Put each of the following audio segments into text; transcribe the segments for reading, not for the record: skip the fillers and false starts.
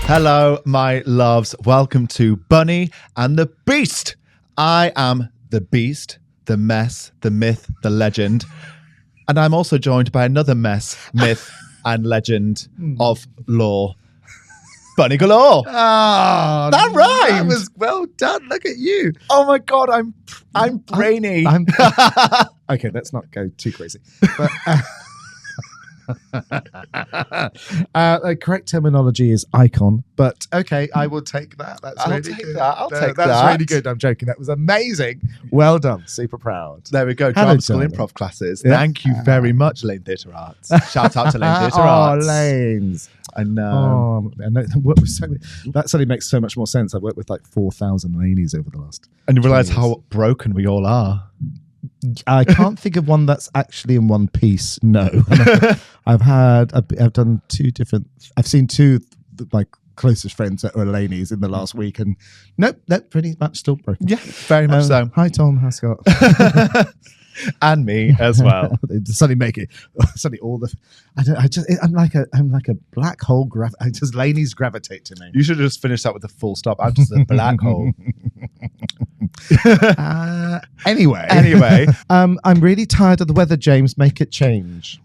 Hello, my loves. Welcome to Bunny and the Beast. I am the Beast, the mess, the myth, the legend. And I'm also joined by another mess, myth, and legend of lore. Bunny galore. Oh, that rhymed. That was well done. Look at you. Oh my God, I'm brainy. Okay, let's not go too crazy. But, the correct terminology is icon, but okay, I will take that. I'll take that. That's really good. I'm joking. That was amazing. Well done. Super proud. There we go. Hello, Drama school darling. Improv classes. Yeah. Thank you very much, Lane Theatre Arts. Shout out to Lane Theatre Arts. Oh, Lanes. I know. And that suddenly makes so much more sense. I've worked with like 4,000 lanies over the last. And you realise 20 years. how broken we all are. I can't think of one that's actually in one piece. No, I've done two different. I've seen two my closest friends that were lanies in the last week, and nope, pretty much still broken. Yeah, very much so. Hi Tom, hi Scott, and me as well. Suddenly make it. Suddenly all the. I'm like a black hole. Lanies gravitate to me. You should have just finished that with a full stop. I'm just a black hole. Anyway, I'm really tired of the weather, James. Make it change.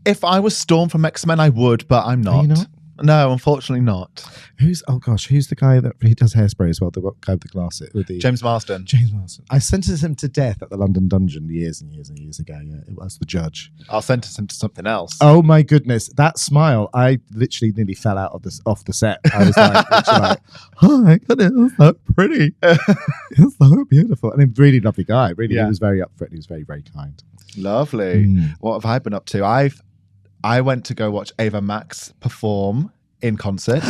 If I was Storm from X-Men, I would, but I'm not. Are you not? No, unfortunately not. Who's the guy that he does Hairspray as well? The guy with the glasses, with the James Marsden. James Marsden. I sentenced him to death at the London Dungeon years and years and years ago. Yeah, it was the judge. I'll sentence him to something else. Oh my goodness, that smile! I literally nearly fell out of off the set. I was like, oh my goodness, it's so pretty, it's so beautiful, and a really lovely guy. Really, He was very up for it. He was very, very kind. Lovely. What have I been up to? I went to go watch Ava Max perform in concert.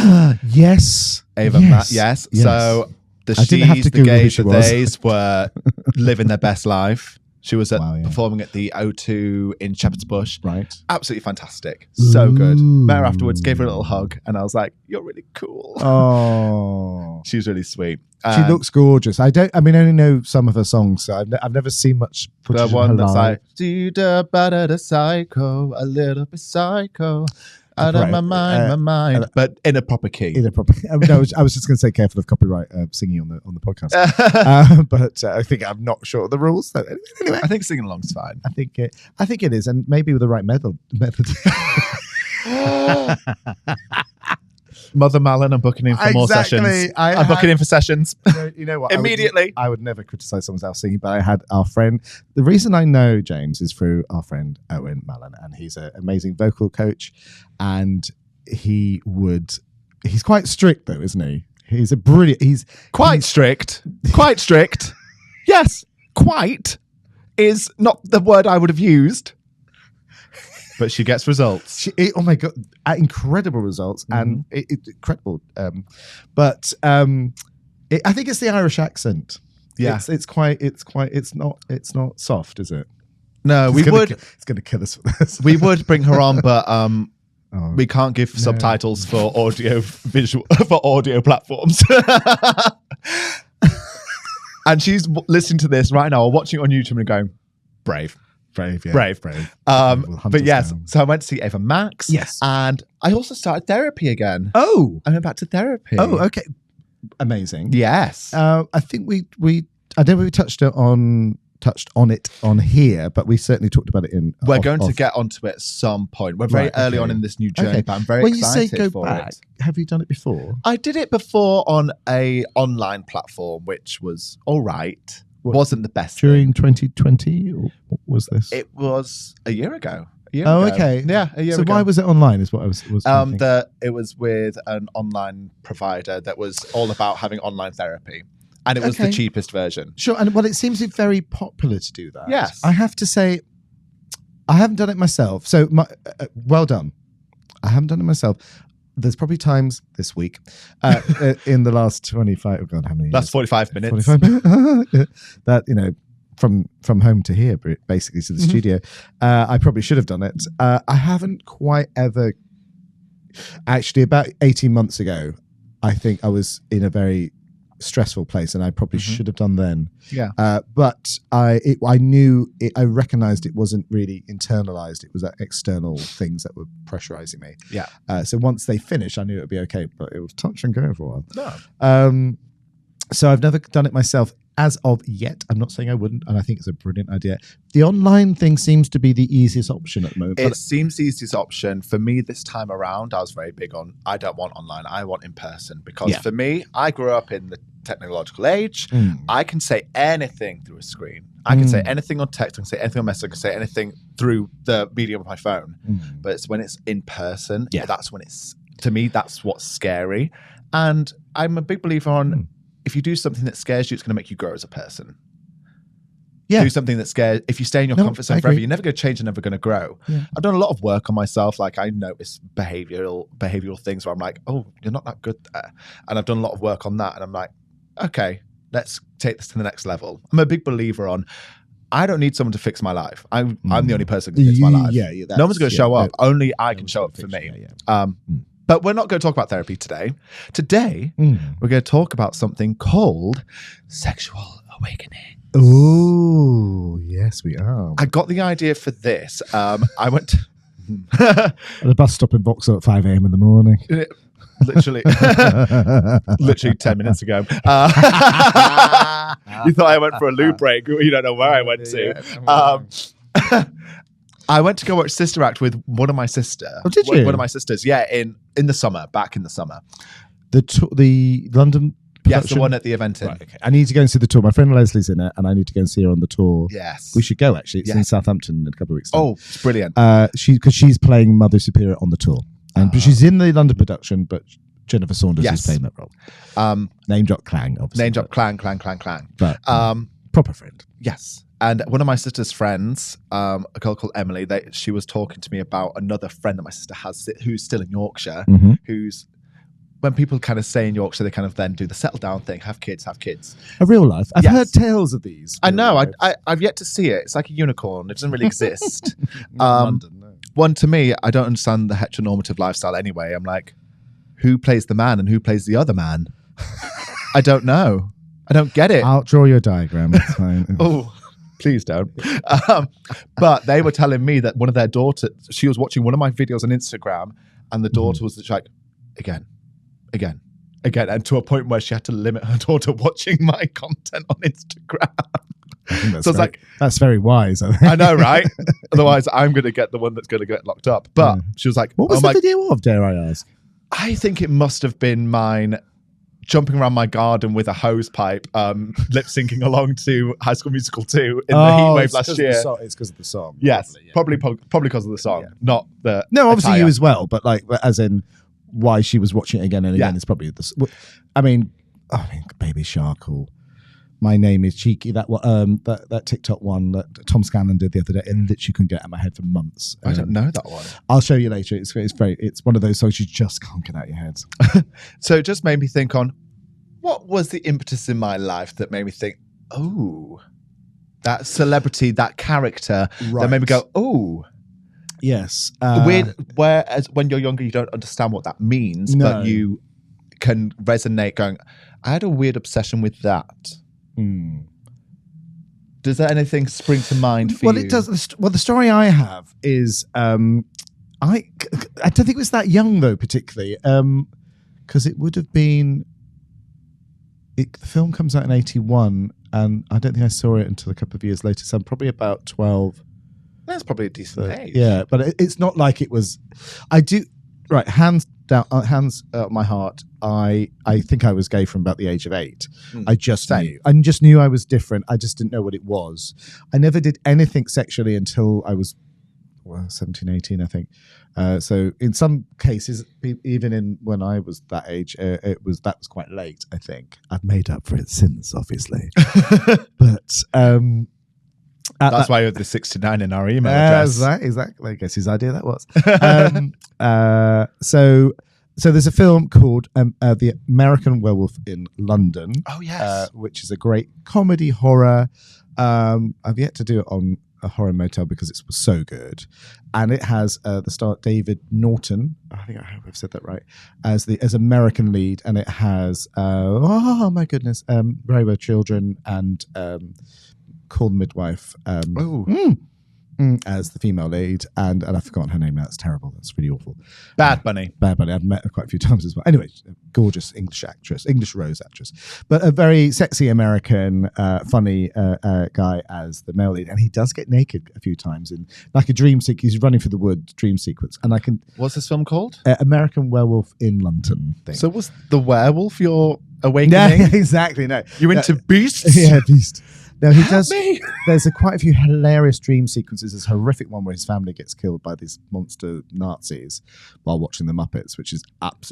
Yes. Ava Max. Yes. So the she's, the gays, the theys were living their best life. She was performing at the O2 in Shepherd's Bush. Right. Absolutely fantastic. So good. Met her afterwards, gave her a little hug, and I was like, "You're really cool." Oh. She was really sweet. She looks gorgeous. I only know some of her songs, so I've never seen much footage. The one that's live. like, "Do the better the psycho, a little bit psycho." Out of my mind, but in a proper key. I was just going to say, careful of copyright singing on the podcast. But I think I'm not sure of the rules. So anyway, I think singing along's fine. I think it is, and maybe with the right method. Mother Malin, I'm booking in for more sessions. I'm booking in for sessions. You know what? Immediately. I would never criticize someone else singing, but I had our friend. The reason I know James is through our friend Owen Malin, and he's an amazing vocal coach. And he's quite strict though, isn't he? He's quite strict. Quite strict. Yes, quite is not the word I would have used. But she gets results. Oh my God, incredible results, and incredible. But I think it's the Irish accent. Yeah, it's not soft, is it? No, it's going to kill us for this. We would bring her on, but we can't give subtitles for audio platforms. And she's listening to this right now, or watching it on YouTube and going, brave. But yes, so I went to see Ava Max. Yes. And I also started therapy again. Oh. I went back to therapy. Oh, okay. Amazing. Yes. I think I don't know if we touched on it on here, but we certainly talked about it in. We're going to get onto it at some point. We're very early on in this new journey, but I'm very excited when you say for go back, it. Have you done it before? I did it before on a online platform, which was all right. Wasn't the best during 2020, or what was this? It was a year ago. Okay. Yeah, a year ago. So why was it online? Is what I was thinking. It was with an online provider that was all about having online therapy, and it was the cheapest version. Sure, and it seems very popular to do that. Yes, I have to say, I haven't done it myself. So well done. I haven't done it myself. There's probably times this week in the last 25. Oh God, how many? Last 45 minutes. 45 minutes. That from home to here, basically to the studio. I probably should have done it. I haven't quite ever. Actually, about 18 months ago, I think I was in a very stressful place, and I probably should have done then. Yeah. But I knew it. I recognized it wasn't really internalized. It was external things that were pressurizing me. Yeah. So once they finished, I knew it would be okay. But it was touch and go for a while. No. So I've never done it myself as of yet. I'm not saying I wouldn't, and I think it's a brilliant idea. The online thing seems to be the easiest option at the moment. It seems the easiest option. For me this time around, I was very big on, I don't want online, I want in person. Because for me, I grew up in the technological age. I can say anything through a screen. I can say anything on text, I can say anything on message, I can say anything through the medium of my phone. But it's when it's in person, that's when it's, to me, that's what's scary. And I'm a big believer on, if you do something that scares you, it's going to make you grow as a person. Yeah. Do something that scares. If you stay in your comfort zone forever, you're never going to change and never going to grow. Yeah. I've done a lot of work on myself. Like I notice behavioral things where I'm like, oh, you're not that good there. And I've done a lot of work on that. And I'm like, okay, let's take this to the next level. I'm a big believer on, I don't need someone to fix my life. I'm the only person who can fix my life. No one's going to show up. Only I can show up for me. But we're not going to talk about therapy today. Today, we're going to talk about something called sexual awakening. Oh, yes, we are. I got the idea for this. I went at the bus stop in Vauxhall at 5 a.m. in the morning. Literally 10 minutes ago. You thought I went for a loo break. You don't know where I went to. I went to go watch Sister Act with one of my sisters. Oh, did you? One of my sisters, yeah, in the summer, back in the summer. The London production? Yes, the one at the event in. Right, okay. I need to go and see the tour. My friend Leslie's in it, and I need to go and see her on the tour. Yes. We should go, actually. It's in Southampton in a couple of weeks' time. Oh, it's brilliant. Because she's playing Mother Superior on the tour. And she's in the London production, but Jennifer Saunders is playing that role. Name drop clang, obviously. Name drop clang. But proper friend. Yes. And one of my sister's friends, a girl called Emily, she was talking to me about another friend that my sister has who's still in Yorkshire, who's, when people kind of say in Yorkshire, they kind of then do the settle down thing, have kids. A real life. I've heard tales of these. I know. I've yet to see it. It's like a unicorn. It doesn't really exist. London, no. One, to me, I don't understand the heteronormative lifestyle anyway. I'm like, who plays the man and who plays the other man? I don't know. I don't get it. I'll draw you a diagram. It's fine. Oh. Please don't. But they were telling me that one of their daughters, she was watching one of my videos on Instagram, and the daughter was like, again, and to a point where she had to limit her daughter watching my content on Instagram. So it's like, that's very wise. I know, right? Otherwise, I'm going to get the one that's going to get locked up. But she was like, what was the video of, dare I ask? I think it must have been mine jumping around my garden with a hose pipe, lip syncing along to High School Musical 2 in the heat wave last year. It's because of the song. Yes, probably because of the song, not the. No, obviously you as well, but like, as in why she was watching it again and again is probably the. I mean, Baby Shark or My Name Is Cheeky. That TikTok one that Tom Scanlon did the other day, and literally couldn't get out of my head for months. I don't know that one. I'll show you later. It's one of those songs you just can't get out of your head. So it just made me think on what was the impetus in my life that made me think, oh, that celebrity, that character that made me go, oh. Yes. Weird, whereas when you're younger, you don't understand what that means, but you can resonate going, I had a weird obsession with that. Does there anything spring to mind for you? Well, it does. Well, the story I have is I don't think it was that young though, particularly, because it would have been. The film comes out in 1981, and I don't think I saw it until a couple of years later. So I'm probably about 12. That's probably a decent age. Yeah, but it's not like it was. I do hands down, hands on my heart. I think I was gay from about the age of 8. I just knew. I just knew I was different. I just didn't know what it was. I never did anything sexually until I was 17, 18, I think. So in some cases, even in when I was that age, that was quite late. I think I've made up for it since, obviously. But that's why you had the 69 in our email address. Exactly. I guess his idea that was. So there's a film called The American Werewolf in London. Oh yes, which is a great comedy horror. I've yet to do it on a horror motel because it was so good, and it has the star David Norton. I think I hope I've said that right as American lead, and it has oh my goodness, Brave Children and Call the Midwife. As the female lead, and I've forgotten her name now. It's terrible. That's really awful. Bad Bunny. Bad Bunny. I've met her quite a few times as well. Anyway, gorgeous English Rose actress, but a very sexy American, funny guy as the male lead, and he does get naked a few times in like a dream sequence. He's running through the wood dream sequence, and I can. What's this film called? American Werewolf in London. Thing. So was the werewolf your awakening? Yeah, exactly. No, You're into beasts. Yeah, beast. No, he Help does. me. There's quite a few hilarious dream sequences. There's a horrific one where his family gets killed by these monster Nazis while watching the Muppets, which is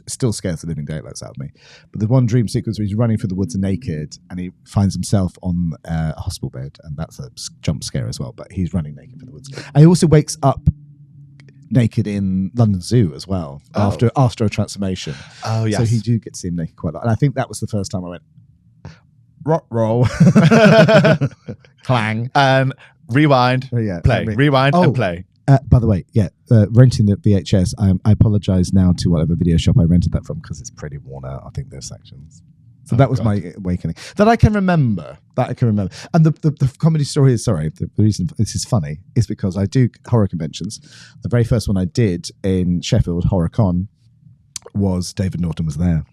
still scares the living daylights out of me. But the one dream sequence where he's running through the woods naked and he finds himself on a hospital bed, and that's a jump scare as well. But he's running naked through the woods. And he also wakes up naked in London Zoo as well after a transformation. Oh yes. So he do get to see him naked quite a lot. And I think that was the first time I went. Roll, clang, and rewind, play, rewind, and play. By the way, renting the VHS. I apologize now to whatever video shop I rented that from because it's pretty worn out. I think there's sections. So that was my awakening that I can remember. And the comedy story is the reason this is funny is because I do horror conventions. The very first one I did in Sheffield, HorrorCon, was David Norton was there.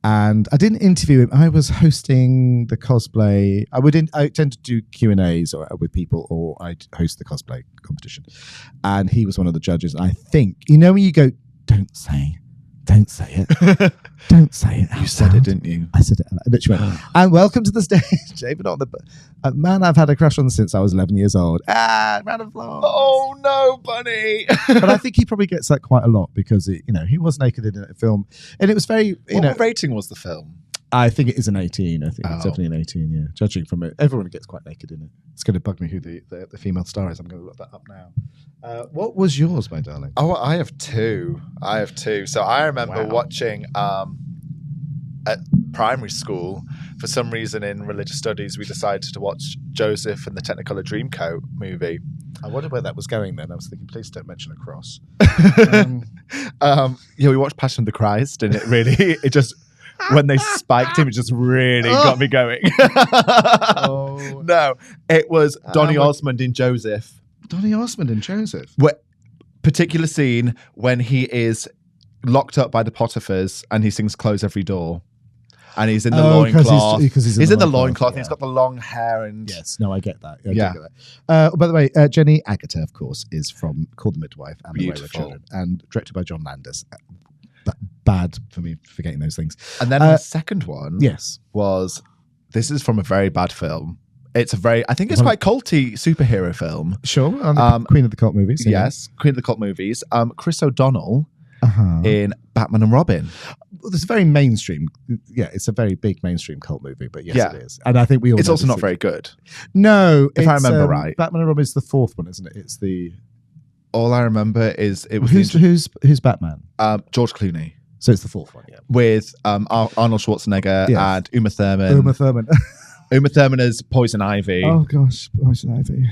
And I didn't interview him. I was hosting the cosplay. I tend to do Q&As with people, or I'd host the cosplay competition. And he was one of the judges. I think, when you go, don't say it. Don't say it. You said it, didn't you? I said it. I literally went, and welcome to the stage, David. Man, I've had a crush on since I was 11 years old. Round of applause. Oh no, Bunny. But I think he probably gets that quite a lot because he was naked in a film, and it was very. What rating was the film? I think it is an 18. I think it's definitely an 18. Yeah, judging from it, everyone gets quite naked in it. It's going to bug me who the female star is. I'm going to look that up now. What was yours, my darling? Oh, I have two. So I remember watching at primary school. For some reason, in religious studies, we decided to watch Joseph and the Technicolor Dreamcoat movie. I wondered where that was going. Then I was thinking, please don't mention a cross. We watched Passion of the Christ, and it just. When they spiked him, it just really got me going. No, it was Donny Osmond in Joseph. Donny Osmond in Joseph. Particular scene when he is locked up by the Potiphar's and he sings "Close Every Door," and he's in the loincloth. He's in the loincloth. And he's got the long hair and yes, no, I get that. I get that. By the way, Jenny Agutter, of course, is from Call the Midwife and The Wayward Children, and directed by John Landis. Bad for me forgetting those things. And then the second one was, this is from a very bad film. It's I think it's quite culty superhero film. Sure. Queen of the Cult movies. Yes. Queen of the Cult movies. Chris O'Donnell in Batman and Robin. Well, it's very mainstream. Yeah, it's a very big mainstream cult movie, but yes, it is. And I think we all It's also not very good. No. If I remember right. Batman and Robin is the fourth one, isn't it? It's the... All I remember is it was... Who's Batman? George Clooney. So it's the fourth one, yeah. With Arnold Schwarzenegger and Uma Thurman. Uma Thurman as Poison Ivy. Oh gosh, Poison Ivy.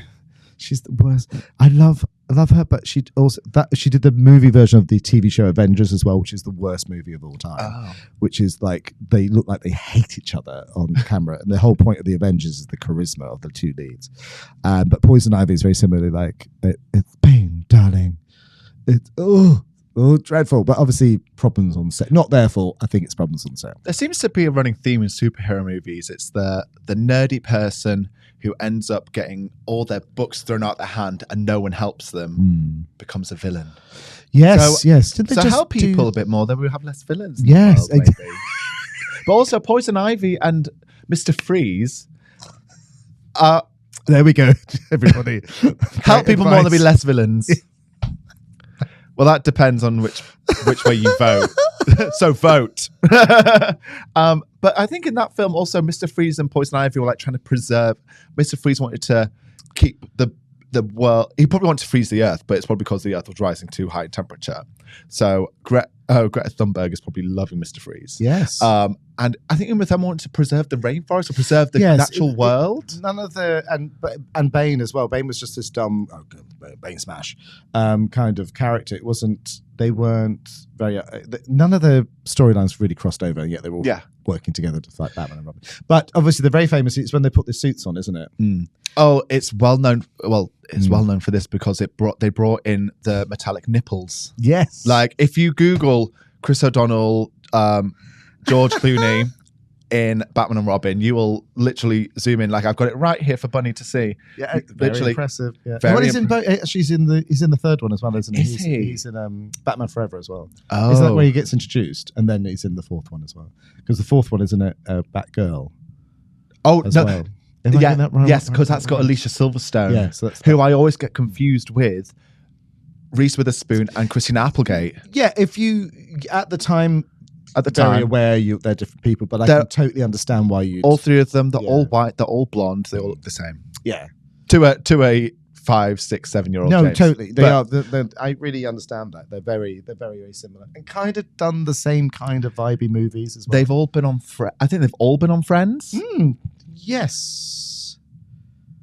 She's the worst. I love her, but she did the movie version of the TV show Avengers as well, which is the worst movie of all time. Which is like they look like they hate each other on camera, and the whole point of the Avengers is the charisma of the two leads. But Poison Ivy is very similarly like it's pain, darling. It's dreadful, but obviously problems on set. Not their fault. I think it's problems on set. There seems to be a running theme in superhero movies. It's the nerdy person who ends up getting all their books thrown out their hand and no one helps them, becomes a villain. Yes, yes. Did they just help people a bit more, then we have less villains. Yes, maybe. But also Poison Ivy and Mr. Freeze. There we go, everybody. Help people more than be less villains. Well, that depends on which way you vote. So vote. But I think in that film also Mr. Freeze and Poison Ivy were like trying to preserve. Mr. Freeze wanted to keep the the world. He probably wanted to freeze the Earth, but it's probably because the Earth was rising too high in temperature. So Greta Thunberg is probably loving Mr. Freeze. Yes. And I think Uma Thurman wanted to preserve the rainforest or preserve the natural world. None of the and Bane as well. Bane was just this dumb Bane smash kind of character. It wasn't. They weren't very. None of the storylines really crossed over. Yet they were all working together to fight Batman and Robin. But obviously, they're very famous. It's when they put the suits on, isn't it? Oh, it's well known. Well, it's well known for this because they brought in the metallic nipples. Yes. Like if you Google Chris O'Donnell, George Clooney in Batman and Robin, you will literally zoom in. Like I've got it right here for Bunny to see. Yeah, very literally impressive. Yeah. Very well, he's in both. Actually, he's in the third one as well, isn't he? Is he? He's in Batman Forever as well. Oh, Isn't that where he gets introduced, and then he's in the fourth one as well? Because the fourth one isn't it Batgirl? Oh as no. well. Am I getting that right? Yes, because that's got Alicia Silverstone, Yeah, so that's who I always get confused with Reese Witherspoon and Christina Applegate. Yeah, if you at the time very time, aware they're different people, but I can totally understand why you. all three of them, they're all white, they're all blonde, they all look the same. Yeah, to a 5, 6, 7-year-old. No, James. totally. They are. I really understand that. They're very, very similar, and kind of done the same kind of vibey movies as well. They've all been on. I think they've all been on Friends. Yes,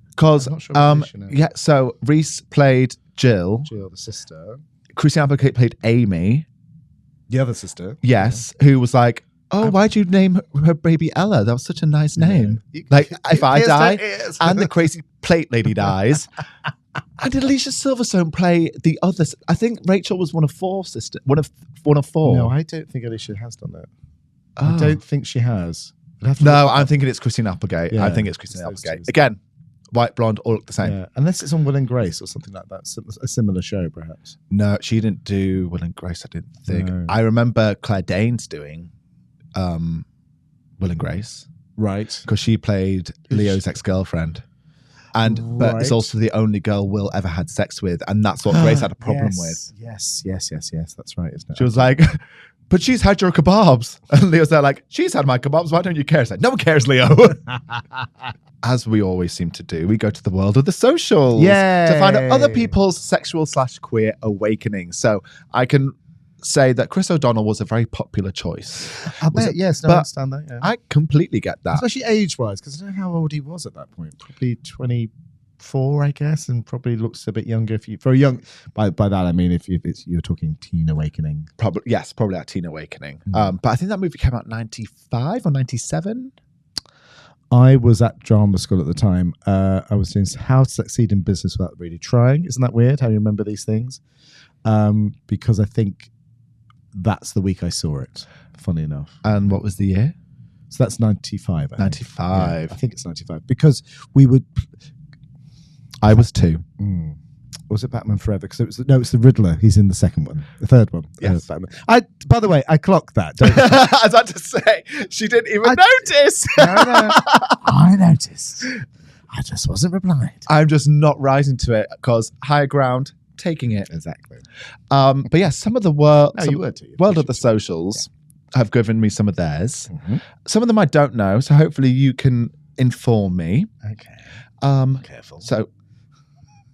because sure so Reese played Jill, the sister. Christina Applegate played Amy, the other sister. Yes, who was like, oh, why'd you name her baby Ella? That was such a nice name. Like, if I die and the crazy plate lady dies. And did Alicia Silverstone play the others? I think Rachel was one of four sisters. One of four. No, I don't think Alicia has done that. I don't think she has. No, I'm thinking it's Christina Applegate. Yeah, I think it's Christina Applegate. Again, white, blonde, all look the same. Yeah. Unless it's on Will and Grace or something like that. A similar show, perhaps. No, she didn't do Will and Grace, I didn't think. No. I remember Claire Danes doing Will and Grace. Right. Because she played Leo's ex-girlfriend. But it's also the only girl Will ever had sex with. And that's what Grace had a problem with. Yes. That's right, isn't it? She was like... But she's had your kebabs. And Leo's there like, she's had my kebabs. Why don't you care? It's like, no one cares, Leo. As we always seem to do, we go to the world of the socials to find out other people's sexual/queer awakenings. So I can say that Chris O'Donnell was a very popular choice. I bet, yes. No, I understand that. Yeah. I completely get that. Especially age-wise, because I don't know how old he was at that point. Probably 24, I guess, and probably looks a bit younger. For a young, by that I mean if you're talking teen awakening. Probably that teen awakening. But I think that movie came out 95 or 97. I was at drama school at the time. I was doing How to Succeed in Business Without Really Trying. Isn't that weird how you remember these things? Because I think that's the week I saw it, funny enough. And what was the year? So that's 95. 95. Yeah, I think it's 95. Because we would... I was 2. Was it Batman Forever? Because it's the Riddler. He's in the second one, the third one. Yes. Batman. By the way, I clocked that. Don't I was about to say she didn't even notice. No, I noticed. I just wasn't replied. I'm just not rising to it because higher ground, taking it exactly. But yeah, some of the world of the socials have given me some of theirs. Mm-hmm. Some of them I don't know, so hopefully you can inform me. Okay. Careful. So.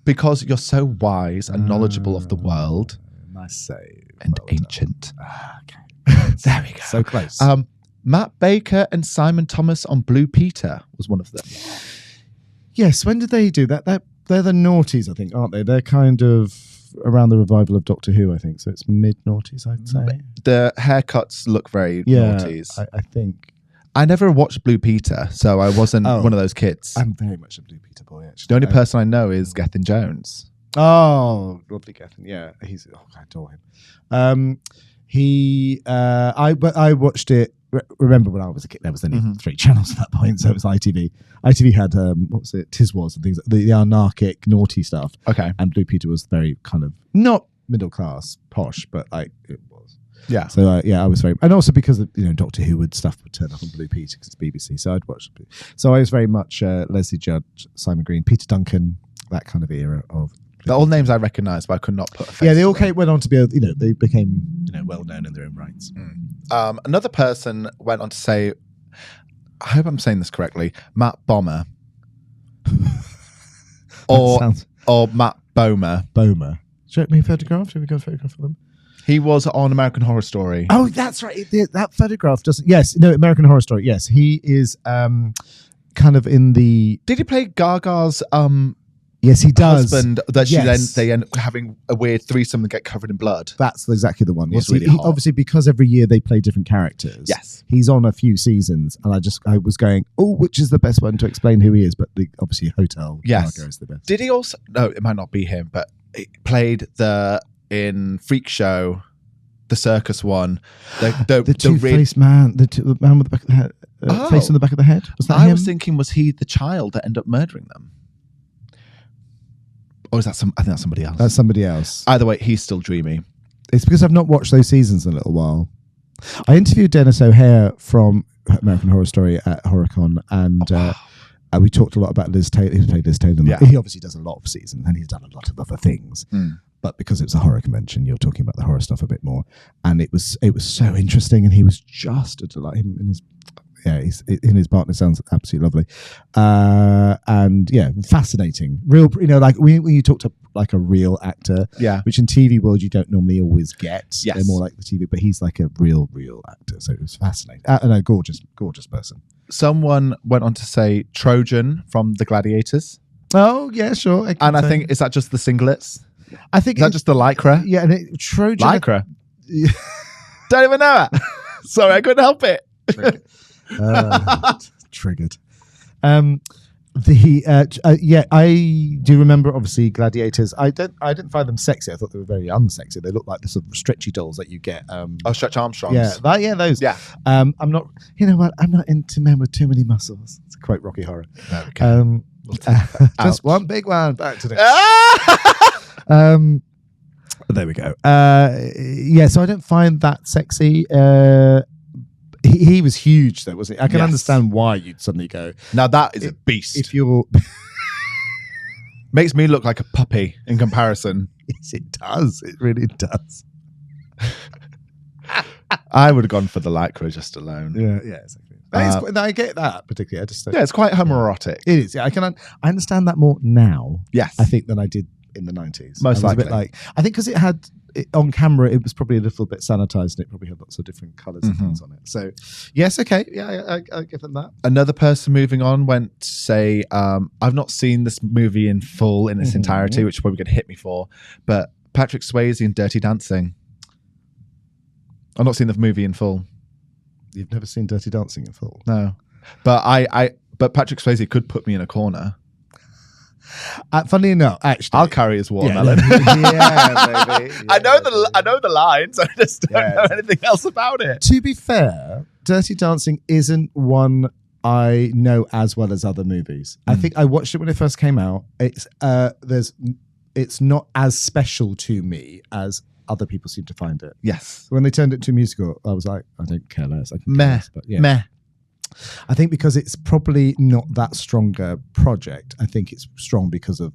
Because you're so wise and knowledgeable of the world. Nice save. And ancient. Okay. There we go. So close. Matt Baker and Simon Thomas on Blue Peter was one of them. Yes. When did they do that? They're the noughties, I think, aren't they? They're kind of around the revival of Doctor Who, I think. So it's mid-noughties, I'd say. The haircuts look very noughties. I think. I never watched Blue Peter, so I wasn't one of those kids. I'm very much a Blue Peter boy, actually. The only person I know is Gethin Jones. Oh, lovely Gethin. Yeah, I adore him. I watched it. Remember when I was a kid, there was only 3 channels at that point, so it was ITV. ITV had what was it? Tiswas and things, the anarchic, naughty stuff. Okay, and Blue Peter was very kind of not middle class, posh, but like it was. Yeah. So I was very, and also because Doctor Who would turn up on Blue Peter because it's BBC. So I'd watch. So I was very much Leslie Judge, Simon Green, Peter Duncan, that kind of era of. The old names I recognise, but I could not put a face. Yeah, they all went on to be, they became well known in their own rights. Another person went on to say, I hope I'm saying this correctly, Matt Bomber. Or or Matt Bomer. Bomer. Show me a photograph. Have we got a photograph of them? He was on American Horror Story. Oh, that's right. That photograph doesn't. Yes, no, American Horror Story. Yes, he is kind of in the. Did he play Gaga's Yes, he does. husband? That Yes. they end up having a weird threesome and get covered in blood. That's exactly the one. Was Yes, really hot. obviously because every year they play different characters. Yes. He's on a few seasons, and I was going, oh, which is the best one to explain who he is? But obviously, Hotel Yes. Gallagher is the best. Did he also? No, it might not be him, but he played in Freak Show, the circus one. The two-faced man, the man with the back of the head, face on the back of the head. Was that I him? was thinking, was he the child that ended up murdering them? Or is that I think that's somebody else. That's somebody else. Either way, he's still dreamy. It's because I've not watched those seasons in a little while. I interviewed Dennis O'Hare from American Horror Story at HorrorCon, and we talked a lot about Liz Taylor. He played Liz Taylor. Yeah. He obviously does a lot of seasons, and he's done a lot of other things. But because it's a horror convention, you're talking about the horror stuff a bit more. And it was so interesting, and he was just a delight. Him and his his partner sounds absolutely lovely, and fascinating. Real, like when you talk to like a real actor, which in TV world you don't normally always get. Yes. They're more like the TV, but he's like a real actor. So it was fascinating. And a gorgeous person. Someone went on to say Trojan from the Gladiators, Oh yeah, sure. and I think, is that just the singlets? I think Is that just the lycra? yeah, and Trojan. Lycra. Don't even know it. Sorry, I couldn't help it. Triggered. I do remember obviously Gladiators. I didn't find them sexy. I thought they were very unsexy. They looked like the sort of stretchy dolls that you get. Stretch Armstrongs. Those. Yeah. I'm not. You know what? I'm not into men with too many muscles. It's quite Rocky Horror. There we go. Just one big one. Back to the. There we go. So I don't find that sexy. He was huge though, wasn't he? I can understand why you'd suddenly go. Now that is a beast. If you're Makes me look like a puppy in comparison. Yes, it does. It really does. I would have gone for the lycra just alone. Yeah, exactly. I get that particularly. I just don't. Yeah, it's quite homoerotic. It is. Yeah, I understand that more now. Yes, I think than I did in the 90s. Most likely. A bit like, I think because it had on camera, it was probably a little bit sanitized, and it probably had lots of different colors and things on it. So, yes, okay, yeah, I give them that. Another person moving on went to say, I've not seen this movie in full in its entirety, which is probably going to hit me for, but Patrick Swayze in Dirty Dancing. I've not seen the movie in full. You've never seen Dirty Dancing in full? No, but but Patrick Swayze could put me in a corner. Funny enough, actually, I'll carry his watermelon. Yeah, baby. Yeah, I know the lines. I just don't know anything else about it. To be fair, Dirty Dancing isn't one I know as well as other movies. I think I watched it when it first came out. It's not as special to me as other people seem to find it. Yes. When they turned it to a musical, I was like, I don't care less. I can Meh. care less, but yeah. Meh. I think because it's probably not that stronger project. I think it's strong because of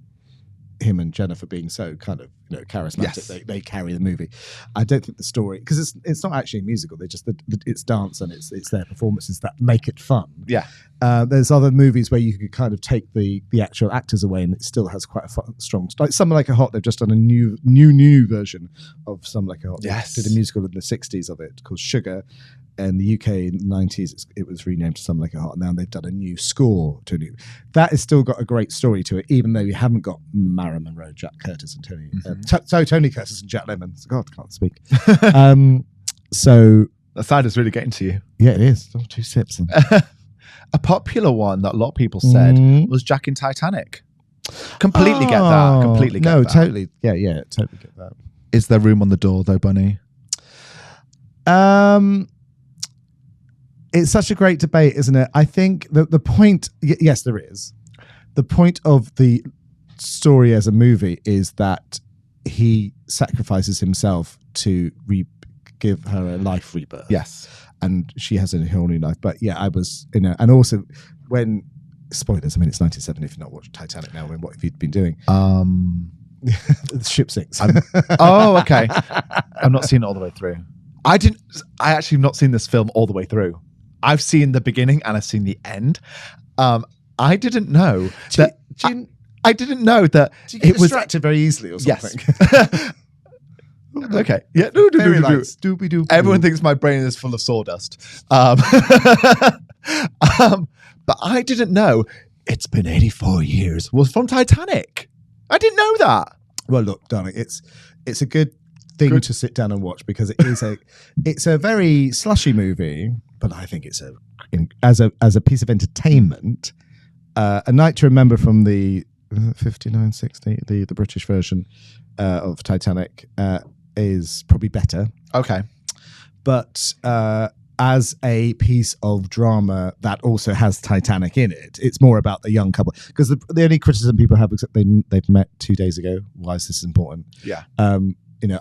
him and Jennifer being so kind of charismatic. Yes. They carry the movie. I don't think the story, because it's not actually a musical. They just it's dance and it's their performances that make it fun. Yeah. There's other movies where you could kind of take the actual actors away and it still has quite a strong. Like Summer Like a Hot, they've just done a new version of Summer Like a Hot. Yes. They did a musical in the 60s of it called Sugar. In the UK in the 90s, it was renamed to Summer Like a Hot. Now they've done a new score to a new. That has still got a great story to it, even though you haven't got Marilyn Monroe, Jack Curtis, and Tony. Tony Curtis and Jack Lemmon. God, I can't speak. So The side is really getting to you. yeah, it is. Oh, 2 sips. A popular one that a lot of people said was Jack in Titanic. Completely get that. Completely get that. No, totally. Yeah, totally get that. Is there room on the door though, Bunny? It's such a great debate, isn't it? I think the point, yes, there is. The point of the story as a movie is that he sacrifices himself to give her a life rebirth. Yes. And she has a whole new life. But yeah, I was, and also when, spoilers, I mean, it's 1970 if you've not watched Titanic now, what have you been doing? The ship sinks. Okay. I've not seen it all the way through. I actually have not seen this film all the way through. I've seen the beginning and I've seen the end. I didn't know that. I didn't know that Do you get it was. distracted very easily or something? Yes. Okay. Yeah. Very like Doobie-doo. Everyone thinks my brain is full of sawdust. But I didn't know it's been 84 years was from Titanic. I didn't know that. Well, look, darling, it's a good thing to sit down and watch because it's a very slushy movie, but I think it's as a piece of entertainment, a night to remember from the 5960, the British version of Titanic is probably better. Okay. But as a piece of drama that also has Titanic in it, it's more about the young couple. Because the only criticism people have, except they've met 2 days ago. Why is this important? Yeah.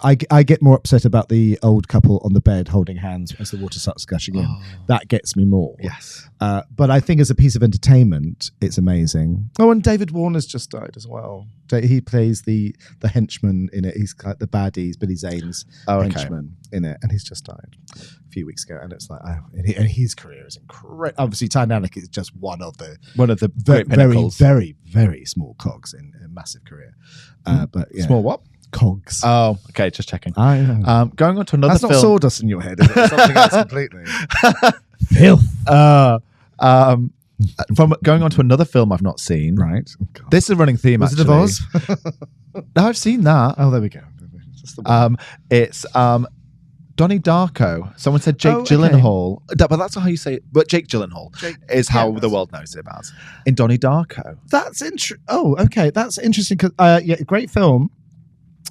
I get more upset about the old couple on the bed holding hands as the water starts gushing in. That gets me more. Yes. But I think as a piece of entertainment, it's amazing. Oh, and David Warner's just died as well. He plays the henchman in it. He's like the baddie, Billy Zane's henchman in it, and he's just died a few weeks ago. And it's like, and his career is incredible. Obviously, Titanic is just one of the great pinnacles. very, very small cogs in a massive career. But yeah. Small what? Cogs. Oh, okay. Just checking. I know. Going on to another That's film. not sawdust in your head, is it? It's something else completely. Filth. From going on to another film I've not seen. Right. This is a running theme. Was actually. it of Oz? No, I've seen that. Oh, there we go. Just the It's Donnie Darko. Someone said Jake Gyllenhaal, but that's not how you say it. But Jake Gyllenhaal is how the world knows it about. In Donnie Darko. That's interesting. Oh, okay. That's interesting. Cause, great film.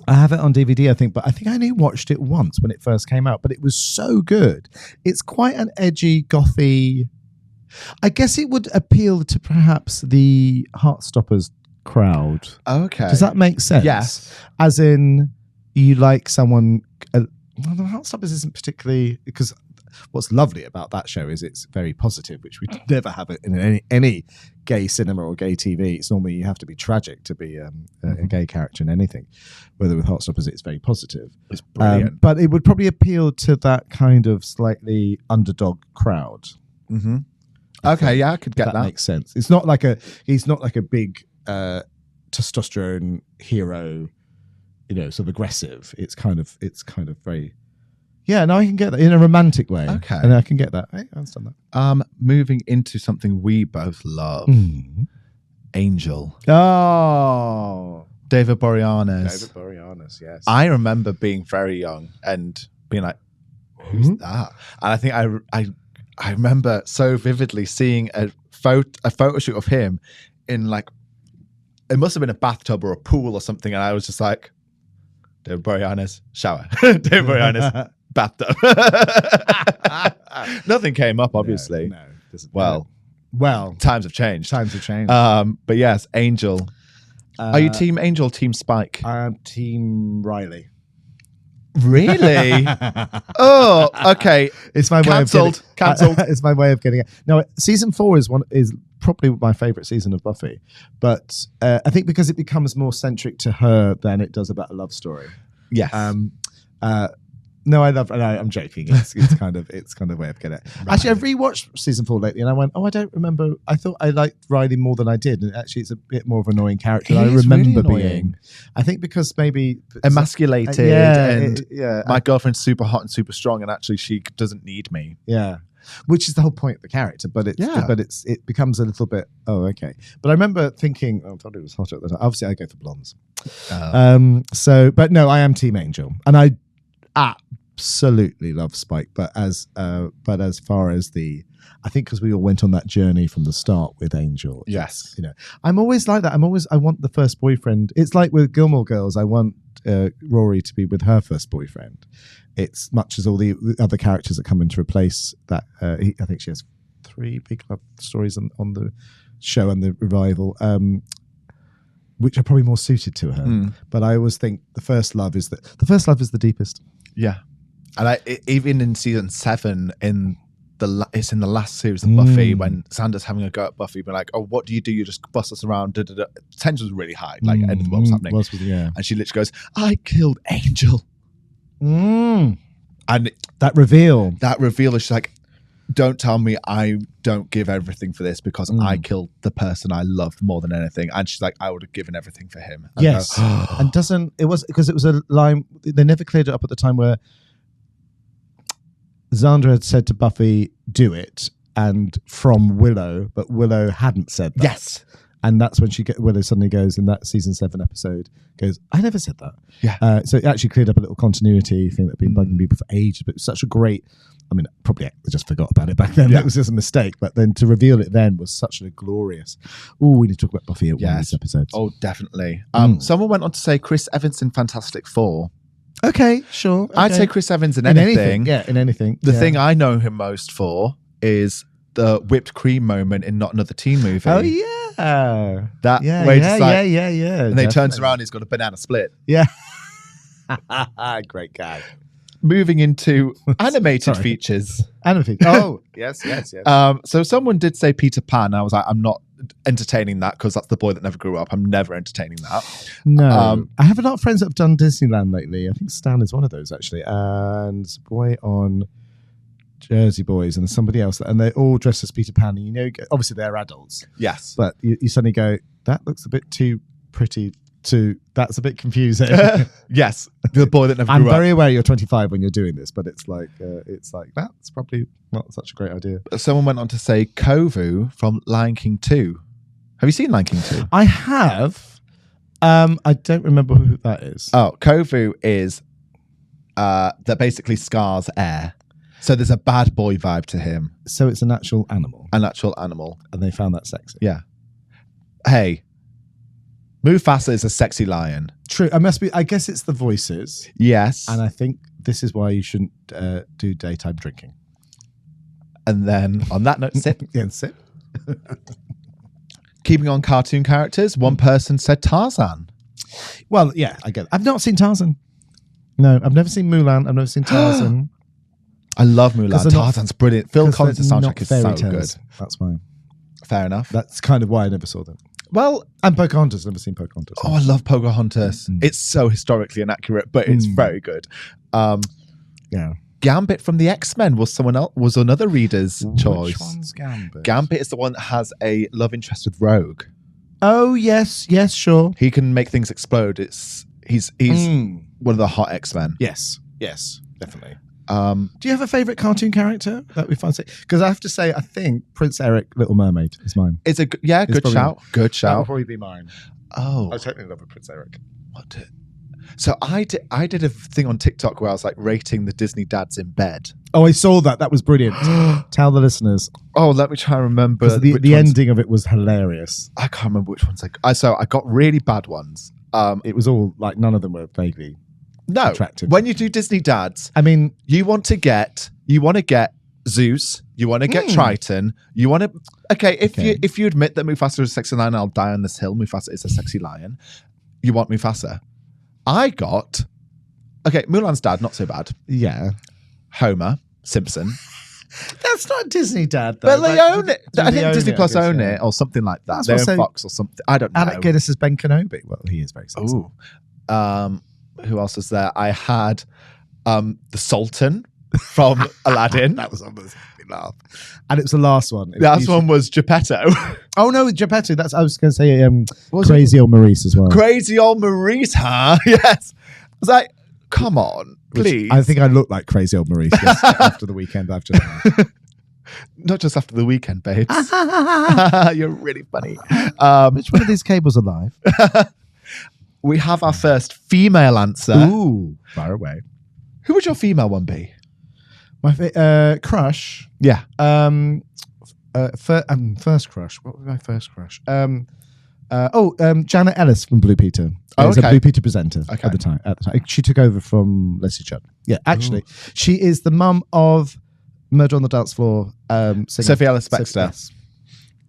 I have it on DVD, I think, but I think I only watched it once when it first came out, but it was so good. It's quite an edgy, gothy. I guess it would appeal to perhaps the Heartstoppers crowd. Okay. Does that make sense? Yes. As in, you like someone. Well, the Heartstoppers isn't particularly, because what's lovely about that show is it's very positive, which we never have it in any gay cinema or gay TV. It's normally you have to be tragic to be a gay character in anything. Whether with Heartstoppers, it's very positive. It's brilliant. But it would probably appeal to that kind of slightly underdog crowd. Mm-hmm. Okay, yeah, I could get that. Makes sense. He's not like a big testosterone hero, sort of aggressive. It's kind of very. Yeah, no, I can get that in a romantic way. Okay. And I can get that. I understand that. Moving into something we both love. Angel. Oh. David Boreanaz. David Boreanaz, yes. I remember being very young and being like, who's that? And I think I remember so vividly seeing a photo shoot of him in like, it must have been a bathtub or a pool or something. And I was just like, David Boreanaz, shower. David Boreanaz, bathtub. Nothing came up, obviously. No, well, times have changed. But yes, Angel. Are you Team Angel, Team Spike? I'm Team Riley. Really? Oh, okay. It's my Cancelled. It's my way of getting it. No, season 4 is probably my favorite season of Buffy, but I think because it becomes more centric to her than it does about a love story. Yes. No, I'm joking. It's kind of a way of getting it. Right. Actually, I've rewatched season 4 lately, and I went, I don't remember. I thought I liked Riley more than I did, and actually, it's a bit more of an annoying character. I remember really being. I think because maybe emasculated. Yeah. My girlfriend's super hot and super strong, and actually, she doesn't need me. Yeah. Which is the whole point of the character, but it becomes a little bit. Oh, okay. But I remember thinking, I thought it was hotter at the time. Obviously, I go for blondes. But no, I am Team Angel, and I absolutely love Spike. But as far as I think because we all went on that journey from the start with Angel. Yes, I'm always like that. I want the first boyfriend. It's like with Gilmore Girls. I want Rory to be with her first boyfriend. It's much as all the other characters that come in to replace that. I think she has 3 big love stories on the show and the revival, which are probably more suited to her. But I always think the first love is the deepest. Yeah, and even in season 7, it's in the last series of Buffy when Xander's having a go at Buffy, being like, "Oh, what do? You just bust us around." Tension's really high, like end of the world's happening. And she literally goes, "I killed Angel." And that reveal is she's like, don't tell me I don't give everything for this because I killed the person I loved more than anything. And she's like, I would have given everything for him. And Yes. And it was a line, they never cleared it up at the time where Xander had said to Buffy, do it, and from Willow, but Willow hadn't said that. Yes. And that's when Willow suddenly goes in that season 7 episode, goes, I never said that. Yeah. So it actually cleared up a little continuity thing that had been bugging people for ages, but it was such a great, I mean, probably I just forgot about it back then. Yeah. That was just a mistake. But then to reveal it then was such a glorious, we need to talk about Buffy at one of these episodes. Oh, definitely. Someone went on to say Chris Evans in Fantastic Four. Okay, sure. Okay. I'd say Chris Evans in anything. Yeah, in anything. The thing I know him most for is the whipped cream moment in Not Another Teen Movie. Oh, yeah. That yeah, way yeah, just like, yeah. And definitely. then he turns around, he's got a banana split. Yeah. Great guy. Moving into animated features. Animated. Oh, yes. So someone did say Peter Pan. I was like, I'm not entertaining that because that's the boy that never grew up. I'm never entertaining that. No. I have a lot of friends that have done Disneyland lately. I think Stan is one of those, actually. And boy on Jersey Boys and somebody else. And they're all dressed as Peter Pan. And, obviously they're adults. Yes. But you suddenly go, that looks a bit too pretty. That's a bit confusing. Yes, the boy that never grew I'm up. very aware you're 25 when you're doing this, but it's like that's probably not such a great idea. Someone went on to say Kovu from Lion King 2. Have you seen Lion King 2? I have. I don't remember who that is. Oh, Kovu is that basically Scar's heir. So there's a bad boy vibe to him. So it's an actual animal. An actual animal. And they found that sexy. Yeah. Hey, Mufasa is a sexy lion. True. I guess it's the voices. Yes. And I think this is why you shouldn't do daytime drinking. And then on that note, sip. Yeah, sip. Keeping on cartoon characters, one person said Tarzan. Well, yeah, I get it. I've not seen Tarzan. No, I've never seen Mulan. I've never seen Tarzan. I love Mulan. Tarzan's brilliant. Phil Collins' soundtrack is so good. That's why. Fair enough. That's kind of why I never saw them. Well, and Pocahontas. Never seen Pocahontas. Oh, I love Pocahontas. It's so historically inaccurate, but it's very good. Yeah. Gambit from the X-Men was another reader's choice. Which one's Gambit? Gambit is the one that has a love interest with Rogue. Oh yes, sure. He can make things explode. He's one of the hot X-Men. Yes, definitely. Do you have a favourite cartoon character that we find? Because I have to say, I think Prince Eric, Little Mermaid, is mine. It's good shout. Good shout. That would probably be mine. Oh, I totally love Prince Eric. So I did a thing on TikTok where I was like rating the Disney dads in bed. Oh, I saw that. That was brilliant. Tell the listeners. Oh, let me try and remember. The ending of it was hilarious. I can't remember which ones So I got really bad ones. It was all like none of them were vaguely attractive. When you do Disney dads, I mean, you want to get Zeus, you want to get Triton, you want to if you admit that Mufasa is a sexy lion, I'll die on this hill. Mufasa is a sexy lion. You want Mufasa. I got Mulan's dad, not so bad. Yeah. Homer Simpson. That's not Disney dad though. But they own it. I think Disney Plus own it or something like that. They own Fox or something. I don't know. Alec Guinness is Ben Kenobi. Well, he is very sexy. Ooh. Who else was there? I had the Sultan from Aladdin. That was almost made me laugh. And it was the last one. The last one was Geppetto. Oh no, Geppetto. I was going to say Crazy Old Maurice as well. Crazy Old Maurice, huh? Yes. I was like, come on, please. I think I look like Crazy Old Maurice after the weekend I've just had. Not just after the weekend, babes. You're really funny. Which one of these cables are live? We have our first female answer. Ooh, far away. Who would your female one be? My crush. Yeah. First crush. What was my first crush? Janet Ellis from Blue Peter. Oh, a Blue Peter presenter at the time. She took over from Leslie Chubb. Yeah, actually, she is the mum of Murder on the Dance Floor. Sophie Ellis Bextor.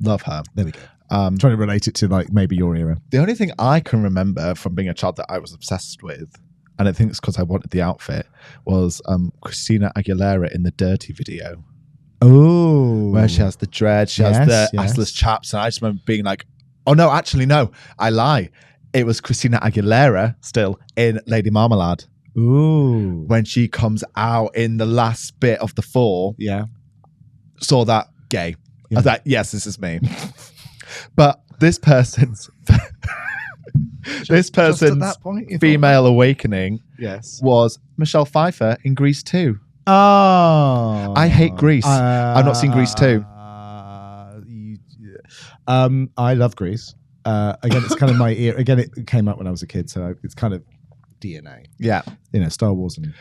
Love her. There we go. Trying to relate it to like maybe your era. The only thing I can remember from being a child that I was obsessed with, and I think it's because I wanted the outfit, was Christina Aguilera in the Dirty video. Oh, where she has the dread, she has the assless chaps, and I just remember being like, oh no, actually no, I lie. It was Christina Aguilera still in Lady Marmalade. Ooh, when she comes out in the last bit of the fall. Yeah. saw that gay. Yeah. I thought, yes, this is me. But this person's Just at that point, you thought female awakening yes. was Michelle Pfeiffer in Grease 2. Oh, I hate Grease. I've not seen Grease 2. I love Grease. Again, it's kind of my ear. Again, it came out when I was a kid, so it's kind of DNA. Yeah. Star Wars and.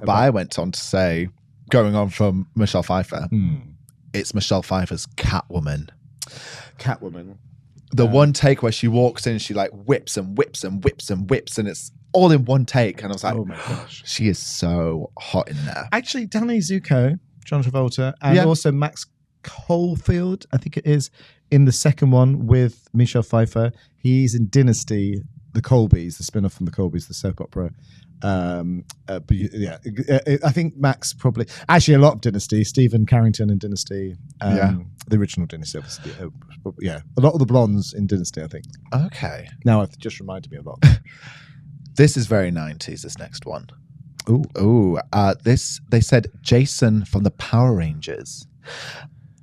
But I went on to say, going on from Michelle Pfeiffer, it's Michelle Pfeiffer's Catwoman. The one take where she walks in, she like whips and whips and whips and whips, and it's all in one take. And I was like, oh my gosh, she is so hot in there. Actually, Danny Zuko, John Travolta, and also Max Caulfield, I think it is, in the second one with Michelle Pfeiffer. He's in Dynasty, the Colbys, the spin-off from the Colbys, the soap opera. But yeah, I think Max probably actually a lot of Dynasty. Stephen Carrington in Dynasty, the original Dynasty, obviously. Yeah, a lot of the blondes in Dynasty, I think. Okay, now it just reminded me a lot. This is very 90s. This next one. Ooh, this they said Jason from the Power Rangers.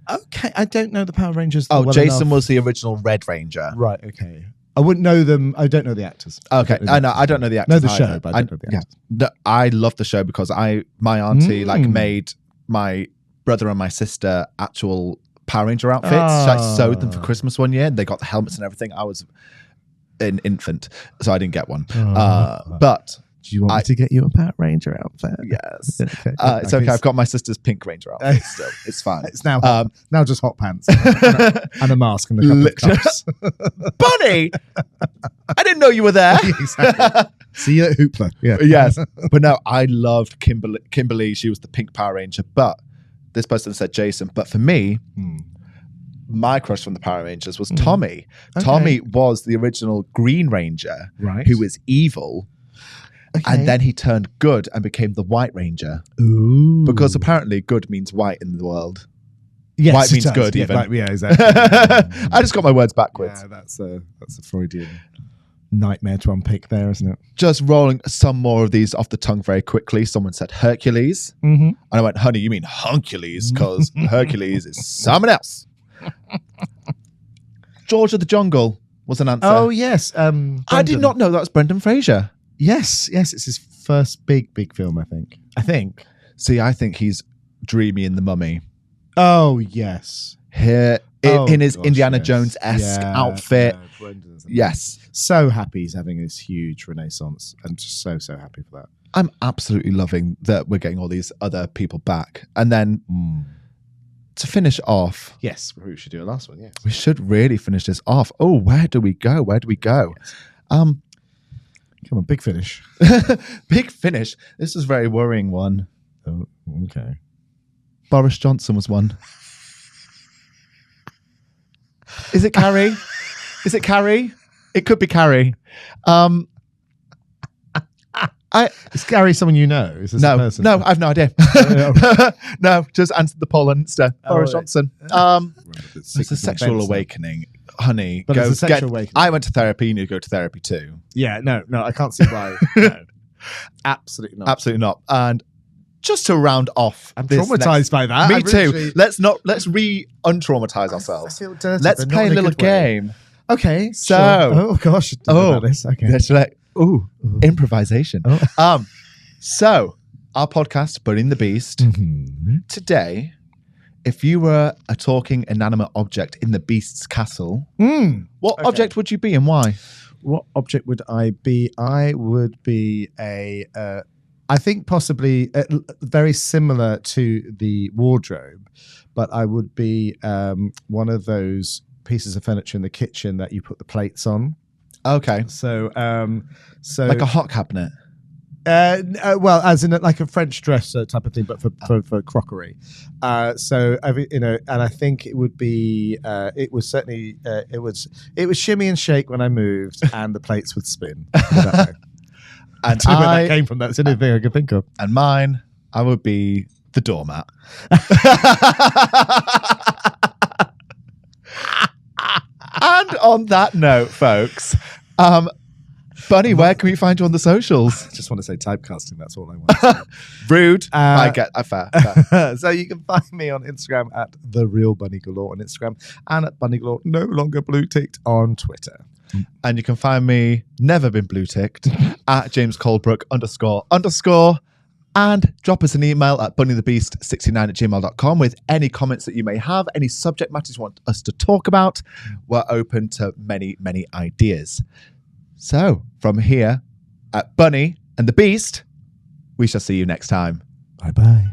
Okay, I don't know the Power Rangers. Oh, well Jason enough. was the original Red Ranger. Right. Okay. I wouldn't know them. I don't know the actors. Okay, I know. I don't know the actors. Know the either. show, but I don't know the actors. No, I love the show because my auntie made my brother and my sister actual Power Ranger outfits. I sewed them for Christmas one year. And they got the helmets and everything. I was an infant, so I didn't get one. But do you want me to get you a Power Ranger outfit? Yes. Okay. It's okay. I've got my sister's Pink Ranger outfit still. It's fine. It's now now just hot pants and a mask and a couple of cups. Bunny, I didn't know you were there. Exactly. See you at Hoopla. Yeah. Yes. But no, I loved Kimberly. She was the Pink Power Ranger. But this person said Jason. But for me, my crush from the Power Rangers was Tommy. Okay. Tommy was the original Green Ranger, right, who was evil. Okay. And then he turned good and became the White Ranger. Ooh. Because apparently good means white in the world. Yes, white means good, yeah, even. Yeah, exactly. I just got my words backwards. Yeah, that's a Freudian nightmare to unpick there, isn't it? Just rolling some more of these off the tongue very quickly. Someone said Hercules. And I went, honey, you mean Huncules? Because Hercules is someone else. George of the Jungle was an answer. Oh, yes. I did not know that was Brendan Fraser. Yes, it's his first big film, I think. See, I think he's dreamy in The Mummy. Oh, yes. Here, in his Indiana Jones-esque outfit. Yes. So happy he's having this huge renaissance and just so happy for that. I'm absolutely loving that we're getting all these other people back. And then to finish off. Yes, we should do a last one, yes. We should really finish this off. Oh, where do we go? Yes. Come on, big finish. Big finish. This is a very worrying one. Oh, okay. Boris Johnson was one. Is it Carrie? Is it Carrie? It could be Carrie. Is Carrie someone you know? Is this a person? No, I have no idea. No, just answered the poll on Insta. Boris Johnson. It's a sexual awakening. Honey, but it's a sexual awakening. I went to therapy. You need to go to therapy too. Yeah, no, I can't see why. No. Absolutely not. Absolutely not. And just to round off, I'm traumatized by that. Me too. Let's untraumatize ourselves. I feel dirty. Let's play a little game. Okay. So, oh gosh. About this. Okay. Let's improvisation. So our podcast, Bunny and the Beast. Today, if you were a talking inanimate object in the Beast's castle, what object would you be and why? What object would I be? I would be I think possibly very similar to the wardrobe, but I would be one of those pieces of furniture in the kitchen that you put the plates on. Okay. So like a hot cabinet. Well, as in like a French dresser type of thing, but for crockery. So and I think it would be. It was certainly. It was shimmy and shake when I moved, and the plates would spin. And where that came from. That's the only thing I could think of. And mine, I would be the doormat. And on that note, folks, Bunny, where can we find you on the socials? I just want to say typecasting. That's all I want to say. Rude. I get fair. So you can find me on Instagram at The Real Bunny Galore on Instagram and at Bunny Galore, no longer blue ticked on Twitter. And you can find me, never been blue ticked, at James Colebrook __ and drop us an email at bunnythebeast69@gmail.com with any comments that you may have, any subject matters you want us to talk about. We're open to many, many ideas. So from here at Bunny and the Beast, we shall see you next time. Bye-bye.